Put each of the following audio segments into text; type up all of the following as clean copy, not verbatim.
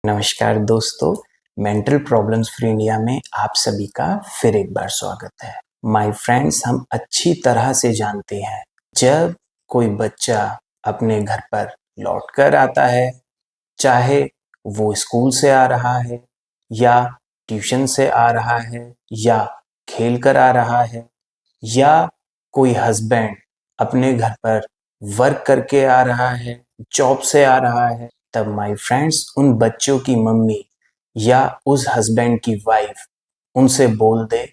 नमस्कार दोस्तों, mental problems free India में आप सभी का फिर एक बार स्वागत है। माय फ्रेंड्स, हम अच्छी तरह से जानते हैं जब कोई बच्चा अपने घर पर लौट कर आता है, चाहे वो स्कूल से आ रहा है या ट्यूशन से आ रहा है या खेल कर आ रहा है या कोई हस्बैंड अपने घर पर वर्क करके आ रहा है, जॉब से आ रहा है, तब माय फ्रेंड्स उन बच्चों की मम्मी या उस हस्बैंड की वाइफ उनसे बोल दे,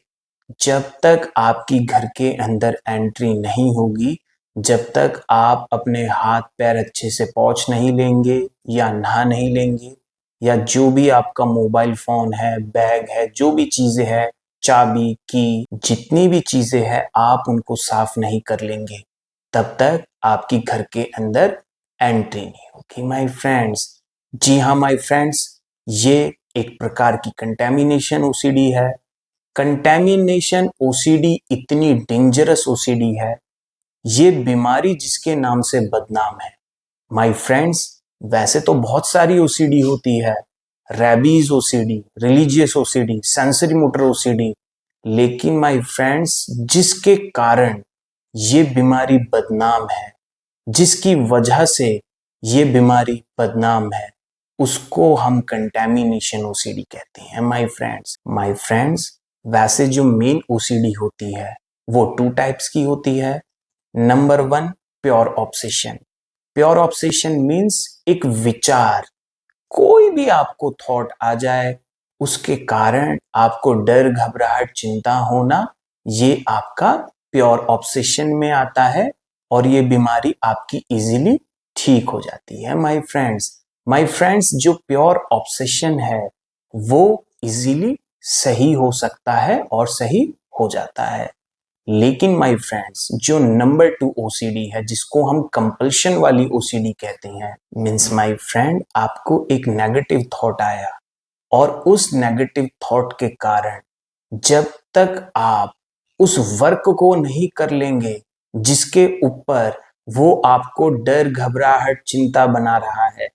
जब तक आपकी घर के अंदर एंट्री नहीं होगी, जब तक आप अपने हाथ पैर अच्छे से पोंछ नहीं लेंगे या नहा नहीं लेंगे या जो भी आपका मोबाइल फोन है, बैग है, जो भी चीजें है, चाबी की जितनी भी चीजें हैं, आप उनको साफ नहीं कर लेंगे, तब तक आपकी घर के अंदर एंट्री नहीं होगी माय फ्रेंड्स। जी हाँ माय फ्रेंड्स, ये एक प्रकार की कंटेमिनेशन ओसीडी है। कंटेमिनेशन ओसीडी इतनी डेंजरस ओसीडी है, ये बीमारी जिसके नाम से बदनाम है माय फ्रेंड्स। वैसे तो बहुत सारी ओसीडी होती है, rabies OCD, religious OCD, sensory motor OCD, लेकिन माय फ्रेंड्स जिसके कारण ये बीमारी बदनाम है, जिसकी वजह से ये बीमारी बदनाम है, उसको हम कंटेमिनेशन ओसीडी कहते हैं माय फ्रेंड्स। माय फ्रेंड्स, वैसे जो मेन ओसीडी होती है वो 2 टाइप्स की होती है। Number 1, pure obsession. Pure obsession means एक विचार, कोई भी आपको थॉट आ जाए, उसके कारण आपको डर, घबराहट, चिंता होना, ये आपका प्योर ऑब्सेशन में आता है और ये बीमारी आपकी इजीली ठीक हो जाती है माय फ्रेंड्स। माय फ्रेंड्स, जो प्योर ऑब्सेशन है वो इजीली सही हो सकता है और सही हो जाता है, लेकिन माय फ्रेंड्स जो नंबर 2 ओसीडी है, जिसको हम कंपल्शन वाली ओसीडी कहते हैं, मीन्स माय फ्रेंड आपको एक नेगेटिव थॉट आया और उस नेगेटिव थॉट के कारण जब तक आप उस वर्क को नहीं कर लेंगे जिसके ऊपर वो आपको डर, घबराहट, चिंता बना रहा है,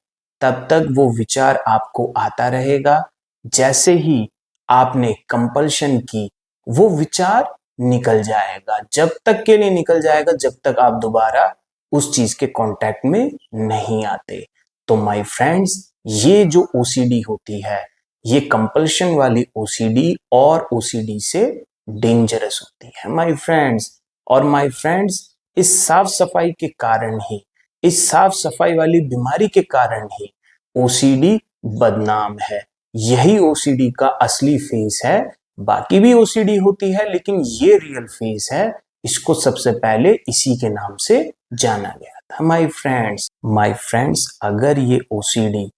तब तक वो विचार आपको आता रहेगा। जैसे ही आपने कंपल्शन की, वो विचार निकल जाएगा, जब तक के लिए निकल जाएगा जब तक आप दोबारा उस चीज के कांटेक्ट में नहीं आते। तो माय फ्रेंड्स, ये जो ओसीडी होती है, ये कंपल्शन वाली ओसीडी और ओसीडी से डेंजरस होती है माय फ्रेंड्स। और माय फ्रेंड्स, इस साफ सफाई के कारण ही, इस साफ सफाई वाली बीमारी के कारण ही ओसीडी बदनाम है। यही ओसीडी का असली फेस है। बाकी भी ओसीडी होती है, लेकिन ये रियल फेस है। इसको सबसे पहले इसी के नाम से जाना गया था माय फ्रेंड्स। माय फ्रेंड्स, अगर ये ओसीडी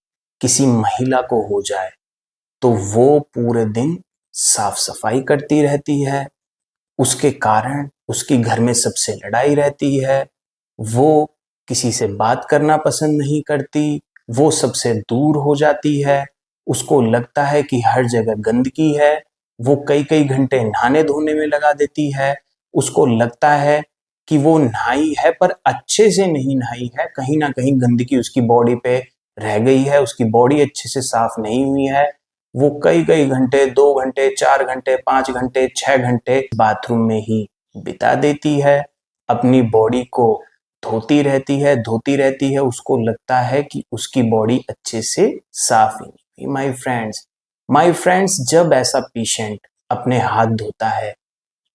किसी महिला को हो जाए तो वो पूरे दिन साफ सफाई करती रहती है, उसके कारण उसकी घर में सबसे लड़ाई रहती है, वो किसी से बात करना पसंद नहीं करती, वो सबसे दूर हो जाती है, उसको लगता है कि हर जगह गंदगी है, वो कई कई घंटे नहाने धोने में लगा देती है, उसको लगता है कि वो नहाई है पर अच्छे से नहीं नहाई है, कहीं ना कहीं गंदगी उसकी बॉडी पे रह गई है, उसकी बॉडी अच्छे से साफ नहीं हुई है। वो कई कई घंटे, 2 घंटे, 4 घंटे, 5 घंटे, 6 घंटे बाथरूम में ही बिता देती है, अपनी बॉडी को धोती रहती है, उसको लगता है कि उसकी बॉडी अच्छे से साफ ही नहीं हुई माय फ्रेंड्स, जब ऐसा पेशेंट अपने हाथ धोता है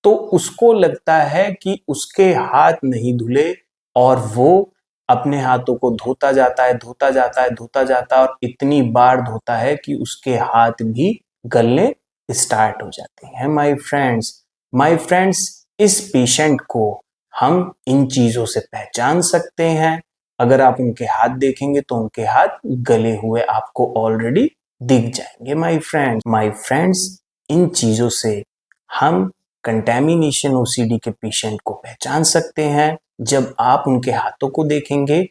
तो उसको लगता है कि उसके हाथ नहीं धुले और वो अपने हाथों को धोता जाता है, धोता जाता है, धोता जाता है और इतनी बार धोता है कि उसके हाथ भी गलने स्टार्ट हो जाते हैं माय फ्रेंड्स, इस पेशेंट को हम इन चीजों से पहचान सकते हैं। अगर आप उनके हाथ देखेंगे तो उनके हाथ गले हुए आपको ऑलरेडी दिख जाएंगे माय फ्रेंड्स, इन चीजों से हम कंटेमिनेशन ओसीडी के पेशेंट को पहचान सकते हैं। जब आप उनके हाथों को देखेंगे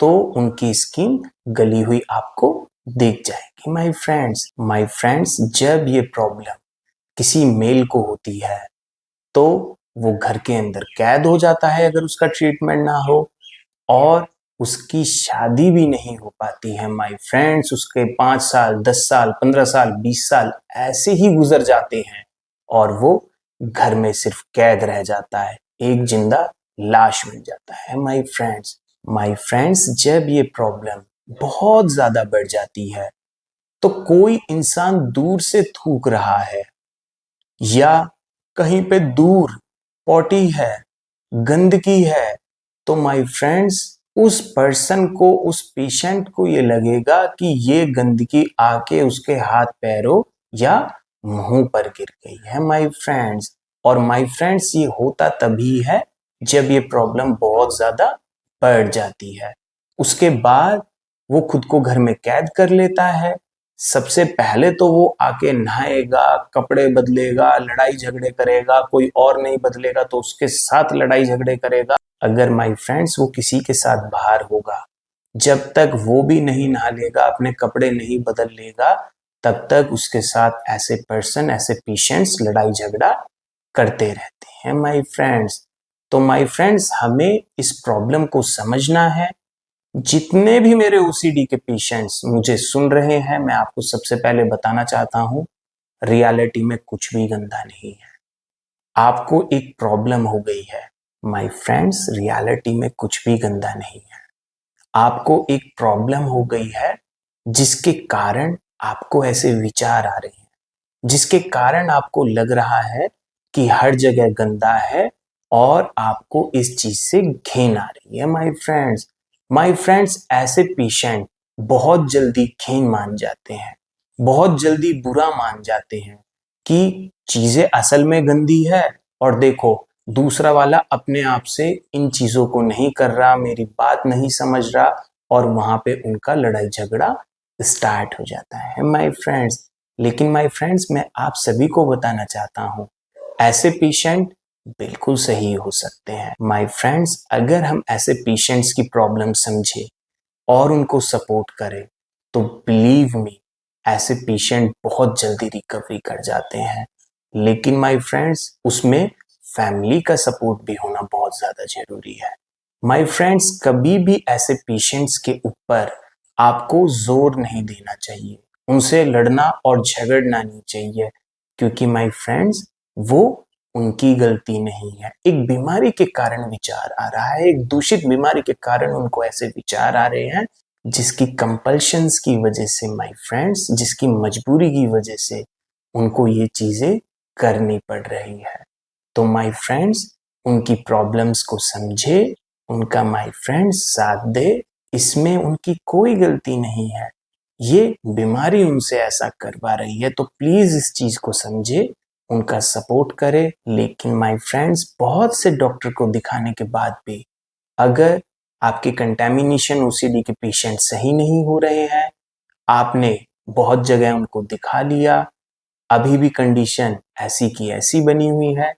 तो उनकी स्किन गली हुई आपको दिख जाएगी माय फ्रेंड्स, जब ये प्रॉब्लम किसी मेल को होती है तो वो घर के अंदर कैद हो जाता है अगर उसका ट्रीटमेंट ना हो, और उसकी शादी भी नहीं हो पाती है माय फ्रेंड्स। उसके 5 साल, 10 साल, 15 साल, 20 साल ऐसे ही गुजर जाते हैं और वो घर में सिर्फ कैद रह जाता है, एक जिंदा लाश बन जाता है माय फ्रेंड्स। माय फ्रेंड्स, जब ये प्रॉब्लम बहुत ज्यादा बढ़ जाती है तो कोई इंसान दूर से थूक रहा है या कहीं पे दूर पॉटी है, गंदगी है, तो माय फ्रेंड्स उस पर्सन को, उस पेशेंट को ये लगेगा कि ये गंदगी आके उसके हाथ पैरों या मुंह पर गिर गई है माय फ्रेंड्स। और माय फ्रेंड्स ये होता तभी है जब ये प्रॉब्लम बहुत ज्यादा बढ़ जाती है। उसके बाद वो खुद को घर में कैद कर लेता है। सबसे पहले तो वो आके नहाएगा, कपड़े बदलेगा, लड़ाई झगड़े करेगा, कोई और नहीं बदलेगा तो उसके साथ लड़ाई झगड़े करेगा। अगर माय फ्रेंड्स वो किसी के साथ बाहर होगा, जब तक वो भी नहीं नहा लेगा, अपने कपड़े नहीं बदल लेगा, तब तक उसके साथ ऐसे पर्सन, ऐसे पेशेंट्स लड़ाई झगड़ा करते रहते हैं माय फ्रेंड्स। तो माय फ्रेंड्स, हमें इस प्रॉब्लम को समझना है। जितने भी मेरे ओसीडी के पेशेंट्स मुझे सुन रहे हैं, मैं आपको सबसे पहले बताना चाहता हूं, रियलिटी में कुछ भी गंदा नहीं है। आपको एक प्रॉब्लम हो गई है माय फ्रेंड्स, रियलिटी में कुछ भी गंदा नहीं है। आपको एक प्रॉब्लम हो गई है जिसके कारण आपको ऐसे विचार आ रहे हैं, जिसके कारण आपको लग रहा है कि हर जगह गंदा है और आपको इस चीज से घिन आ रही है माय फ्रेंड्स। माय फ्रेंड्स, ऐसे पेशेंट बहुत जल्दी घिन मान जाते हैं, बहुत जल्दी बुरा मान जाते हैं कि चीजें असल में गंदी है और देखो दूसरा वाला अपने आप से इन चीजों को नहीं कर रहा, मेरी बात नहीं समझ रहा, और वहां पे उनका लड़ाई झगड़ा स्टार्ट हो जाता है माय फ्रेंड्स। लेकिन माय फ्रेंड्स, मैं आप सभी को बताना चाहता हूं, ऐसे पेशेंट बिल्कुल सही हो सकते हैं माय फ्रेंड्स। अगर हम ऐसे पेशेंट्स की प्रॉब्लम समझे और उनको सपोर्ट करें तो बिलीव मी, ऐसे पेशेंट बहुत जल्दी रिकवरी कर जाते हैं। लेकिन माय फ्रेंड्स, उसमें फैमिली का सपोर्ट भी होना बहुत ज्यादा जरूरी है माय फ्रेंड्स। कभी भी ऐसे पेशेंट्स के ऊपर आपको जोर नहीं देना चाहिए, उनसे लड़ना और झगड़ना नहीं चाहिए, क्योंकि माय फ्रेंड्स वो उनकी गलती नहीं है। एक बीमारी के कारण विचार आ रहा है, एक दूषित बीमारी के कारण उनको ऐसे विचार आ रहे हैं, जिसकी कंपल्शंस की वजह से माय फ्रेंड्स, जिसकी मजबूरी की वजह से उनको ये चीजें करनी पड़ रही है। तो माय फ्रेंड्स, उनकी प्रॉब्लम्स को समझे, उनका माय फ्रेंड्स साथ दे, इसमें उनकी कोई गलती नहीं है, ये बीमारी उनसे ऐसा करवा रही है। तो प्लीज इस चीज को समझे, उनका सपोर्ट करे। लेकिन माय फ्रेंड्स, बहुत से डॉक्टर को दिखाने के बाद भी अगर आपके कंटेमिनेशन ओसीडी के पेशेंट सही नहीं हो रहे हैं, आपने बहुत जगह उनको दिखा लिया, अभी भी कंडीशन ऐसी की ऐसी बनी हुई है,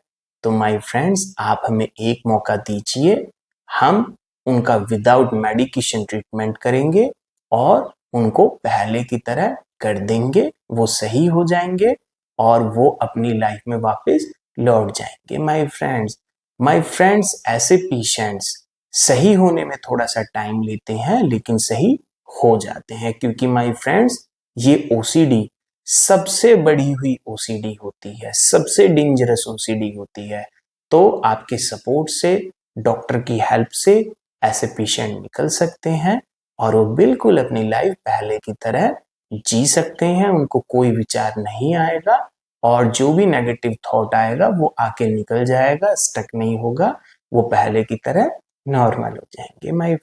तो माय फ्रेंड्स आप हमें एक मौका दीजिए, हम उनका विदाउट मेडिकेशन ट्रीटमेंट करेंगे और उनको पहले की तरह कर देंगे, वो सही हो जाएंगे और वो अपनी लाइफ में वापस लौट जाएंगे माय फ्रेंड्स। माय फ्रेंड्स, ऐसे पेशेंट्स सही होने में थोड़ा सा टाइम लेते हैं लेकिन सही हो जाते हैं, क्योंकि माय फ्रेंड्स ये ओसीडी सबसे बढ़ी हुई ओसीडी होती है, सबसे डेंजरस ओसीडी होती है। तो आपके सपोर्ट से, डॉक्टर की हेल्प से ऐसे पेशेंट निकल सकते हैं और वो बिल्कुल अपनी लाइफ पहले की तरह जी सकते हैं, उनको कोई विचार नहीं आएगा और जो भी नेगेटिव थॉट आएगा वो आके निकल जाएगा, स्टक नहीं होगा, वो पहले की तरह नॉर्मल हो जाएंगे माय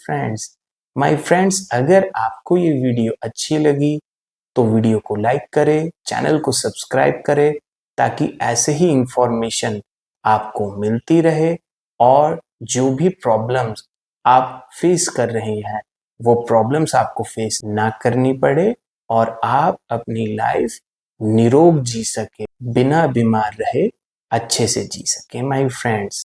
फ्रेंड्स, अगर आपको ये वीडियो अच्छी लगी तो वीडियो को लाइक करें, चैनल को सब्सक्राइब करें, ताकि ऐसे ही इंफॉर्मेशन आपको मिलती रहे और जो भी प्रॉब्लम्स आप फेस कर रहे हैं वो प्रॉब्लम्स आपको फेस ना करनी पड़े और आप अपनी लाइफ निरोग जी सके, बिना बीमार रहे अच्छे से जी सके माय फ्रेंड्स।